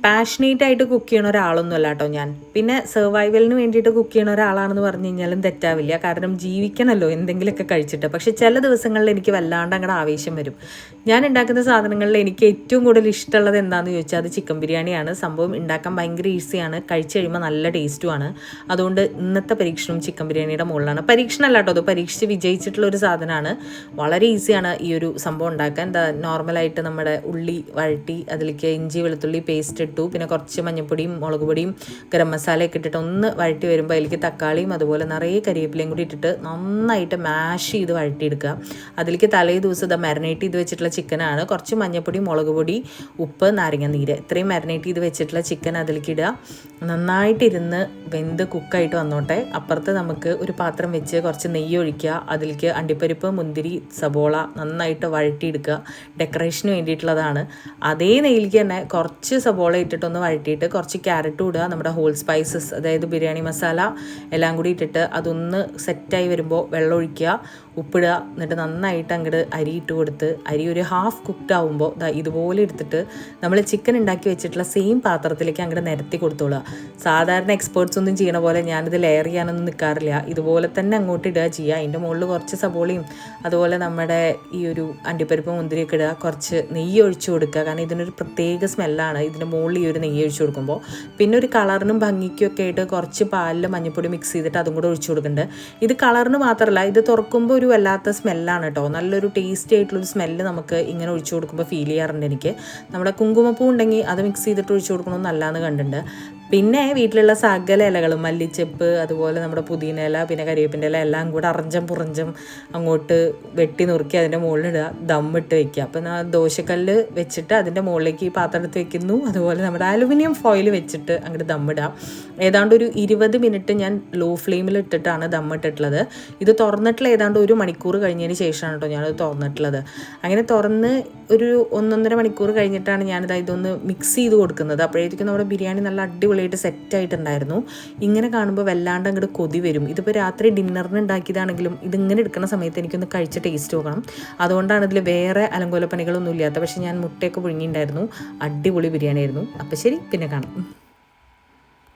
Passionate ആയിട്ട് cook ചെയ്യണ ഒരാളൊന്നും അല്ല കേട്ടോ ഞാൻ. പിന്നെ സർവൈവലിന് വേണ്ടിയിട്ട് കുക്ക് ചെയ്യണ ഒരാളാണെന്ന് പറഞ്ഞു കഴിഞ്ഞാലും തെറ്റാവില്ല. കാരണം ജീവിക്കണമല്ലോ എന്തെങ്കിലുമൊക്കെ കഴിച്ചിട്ട്. പക്ഷെ ചില ദിവസങ്ങളിൽ എനിക്ക് വല്ലാണ്ട് അങ്ങോട്ട് ആവേശം വരും. ഞാൻ ഉണ്ടാക്കുന്ന സാധനങ്ങളിൽ എനിക്ക് ഏറ്റവും കൂടുതൽ ഇഷ്ടമുള്ളത് എന്താണെന്ന് ചോദിച്ചാൽ അത് ചിക്കൻ ബിരിയാണിയാണ്. സംഭവം ഉണ്ടാക്കാൻ ഭയങ്കര ഈസിയാണ്, കഴിച്ച് കഴിയുമ്പോൾ നല്ല ടേസ്റ്റുമാണ്. അതുകൊണ്ട് ഇന്നത്തെ പരീക്ഷണം ചിക്കൻ ബിരിയാണിയുടെ മുകളിലാണ്. പരീക്ഷണമല്ല കേട്ടോ, അത് പരീക്ഷിച്ച് വിജയിച്ചിട്ടുള്ള ഒരു സാധനമാണ്. വളരെ ഈസിയാണ് ഈ ഒരു സംഭവം ഉണ്ടാക്കാൻ. എന്താ നോർമലായിട്ട് നമ്മുടെ ഉള്ളി വഴറ്റി അതിലേക്ക് ഇഞ്ചി വെളുത്തുള്ളി പേസ്റ്റ് ഇട്ടു, പിന്നെ കുറച്ച് മഞ്ഞൾപ്പൊടിയും മുളക് പൊടിയും ഗരം മസാലയൊക്കെ ഇട്ടിട്ട് ഒന്ന് വഴറ്റി വരുമ്പോൾ അതിലേക്ക് തക്കാളിയും അതുപോലെ നിറയെ കരിവേപ്പിലയും കൂടി ഇട്ടിട്ട് നന്നായിട്ട് മാഷ് ചെയ്ത് വഴറ്റിയെടുക്കുക. അതിലേക്ക് തലേ ദിവസം ഇത് മാരിനേറ്റ് ചെയ്ത് വെച്ചിട്ടുള്ള ചിക്കനാണ്. കുറച്ച് മഞ്ഞൾപ്പൊടി, മുളക് പൊടി, ഉപ്പ്, നാരങ്ങ നീര്, ഇത്രയും മാരിനേറ്റ് ചെയ്ത് വെച്ചിട്ടുള്ള ചിക്കൻ അതിലേക്ക് ഇടുക. നന്നായിട്ടിരുന്ന് വെന്ത് കുക്കായിട്ട് വന്നോട്ടെ. അപ്പുറത്ത് നമുക്ക് ഒരു പാത്രം വെച്ച് കുറച്ച് നെയ്യ് ഒഴിക്കുക. അതിലേക്ക് അണ്ടിപ്പരിപ്പ്, മുന്തിരി, സബോള നന്നായിട്ട് വഴറ്റിയെടുക്കുക. ഡെക്കറേഷന് വേണ്ടിയിട്ടുള്ളതാണ്. അതേ നെയ്യിലേക്ക് തന്നെ കുറച്ച് സബോള ഇട്ടിട്ടൊന്ന് വഴറ്റിയിട്ട് കുറച്ച് ക്യാരറ്റും ഇടുക. നമ്മുടെ ഹോൾ സ്പൈസസ് അതായത് ബിരിയാണി മസാല എല്ലാം കൂടി ഇട്ടിട്ട് അതൊന്ന് സെറ്റായി വരുമ്പോൾ വെള്ളം ഒഴിക്കുക, ഉപ്പിടുക. എന്നിട്ട് നന്നായിട്ട് അങ്ങോട്ട് അരി ഇട്ട് കൊടുത്ത് അരി ഒരു ഹാഫ് കുക്ക്ഡ് ആകുമ്പോൾ ഇതുപോലെ എടുത്തിട്ട് നമ്മൾ ചിക്കൻ ഉണ്ടാക്കി വെച്ചിട്ടുള്ള സെയിം പാത്രത്തിലേക്ക് അങ്ങോട്ട് നിരത്തി കൊടുത്തോളുക. സാധാരണ എക്സ്പേർട്സ് ഒന്നും ചെയ്യണ പോലെ ഞാനിത് ലെയർ ചെയ്യാനൊന്നും നിൽക്കാറില്ല. ഇതുപോലെ തന്നെ അങ്ങോട്ട് ഇടുക ചെയ്യുക. അതിൻ്റെ മുകളിൽ കുറച്ച് സബോളയും അതുപോലെ നമ്മുടെ ഈ ഒരു അണ്ടിപ്പരിപ്പ് മുന്തിരിയൊക്കെ ഇടുക. കുറച്ച് നെയ്യ് ഒഴിച്ചു കൊടുക്കുക. കാരണം ഇതിനൊരു പ്രത്യേക സ്മെല്ലാണ് ഇതിൻ്റെ മുകളിൽ ഈ ഒരു നെയ്യ് ഒഴിച്ചു കൊടുക്കുമ്പോൾ. പിന്നെ ഒരു കളറിനും ഭംഗിക്കും ഒക്കെ ആയിട്ട് കുറച്ച് പാലിൽ മഞ്ഞൾപ്പൊടി മിക്സ് ചെയ്തിട്ട് അതും കൂടെ ഒഴിച്ചു കൊടുക്കുന്നുണ്ട്. ഇത് കളറിന് മാത്രമല്ല, ഇത് തുറക്കുമ്പോൾ ഒരു വല്ലാത്ത സ്മെല്ലാണ് കേട്ടോ. നല്ലൊരു ടേസ്റ്റി ആയിട്ടുള്ളൊരു സ്മെല്ല് നമുക്ക് ഇങ്ങനെ ഒഴിച്ചു കൊടുക്കുമ്പോൾ ഫീൽ ചെയ്യാറുണ്ട് എനിക്ക്. നമ്മുടെ കുങ്കുമപ്പൂ ഉണ്ടെങ്കിൽ അത് മിക്സ് ചെയ്തിട്ട് ഒഴിച്ചു കൊടുക്കണമെന്ന് നല്ലതെന്ന് കണ്ടിട്ടുണ്ട്. പിന്നെ വീട്ടിലുള്ള സകല ഇലകളും മല്ലിച്ചെപ്പ് അതുപോലെ നമ്മുടെ പുതിന ഇല പിന്നെ കരിവേപ്പിൻ്റെ ഇല എല്ലാം കൂടെ അറഞ്ചം പുറഞ്ചം അങ്ങോട്ട് വെട്ടി നുറുക്കി അതിൻ്റെ മുകളിലിടുക, ദമ്മിട്ട് വയ്ക്കുക. അപ്പം ദോശക്കല്ല് വെച്ചിട്ട് അതിൻ്റെ മുകളിലേക്ക് ഈ പാത്രം എടുത്ത് വെക്കുന്നു. അതുപോലെ നമ്മുടെ അലുമിനിയം ഫോയിൽ വെച്ചിട്ട് അങ്ങോട്ട് ദമ്മിടുക. ഏതാണ്ട് ഒരു 20 മിനിറ്റ് ഞാൻ ലോ ഫ്ലെയിമിൽ ഇട്ടിട്ടാണ് ദമ്മിട്ടിട്ടുള്ളത്. ഇത് തുറന്നിട്ടുള്ള ഏതാണ്ട് 1 മണിക്കൂർ കഴിഞ്ഞതിന് ശേഷമാണ് കേട്ടോ ഞാനത് തുറന്നിട്ടുള്ളത്. അങ്ങനെ തുറന്ന് ഒരു 1-1.5 മണിക്കൂർ കഴിഞ്ഞിട്ടാണ് ഞാനിത് ഇതൊന്ന് മിക്സ് ചെയ്ത് കൊടുക്കുന്നത്. അപ്പോഴേക്കും നമ്മുടെ ബിരിയാണി നല്ല അടിപൊളിയായിട്ട് സെറ്റായിട്ടുണ്ടായിരുന്നു. ഇങ്ങനെ കാണുമ്പോൾ വല്ലാണ്ട് അങ്ങോട്ട് കൊതി വരും. ഇതിപ്പോൾ രാത്രി ഡിന്നറിന് ഉണ്ടാക്കിയതാണെങ്കിലും ഇതിങ്ങനെ എടുക്കുന്ന സമയത്ത് എനിക്കൊന്ന് കഴിച്ച ടേസ്റ്റ് നോക്കണം. അതുകൊണ്ടാണ് ഇതിൽ വേറെ അലങ്കോലപ്പണികളൊന്നും ഇല്ലാത്ത. പക്ഷേ ഞാൻ മുട്ടയൊക്കെ പുഴുങ്ങിയിട്ടുണ്ടായിരുന്നു. അടിപൊളി ബിരിയാണി ആയിരുന്നു. അപ്പോൾ ശരി, പിന്നെ കാണാം.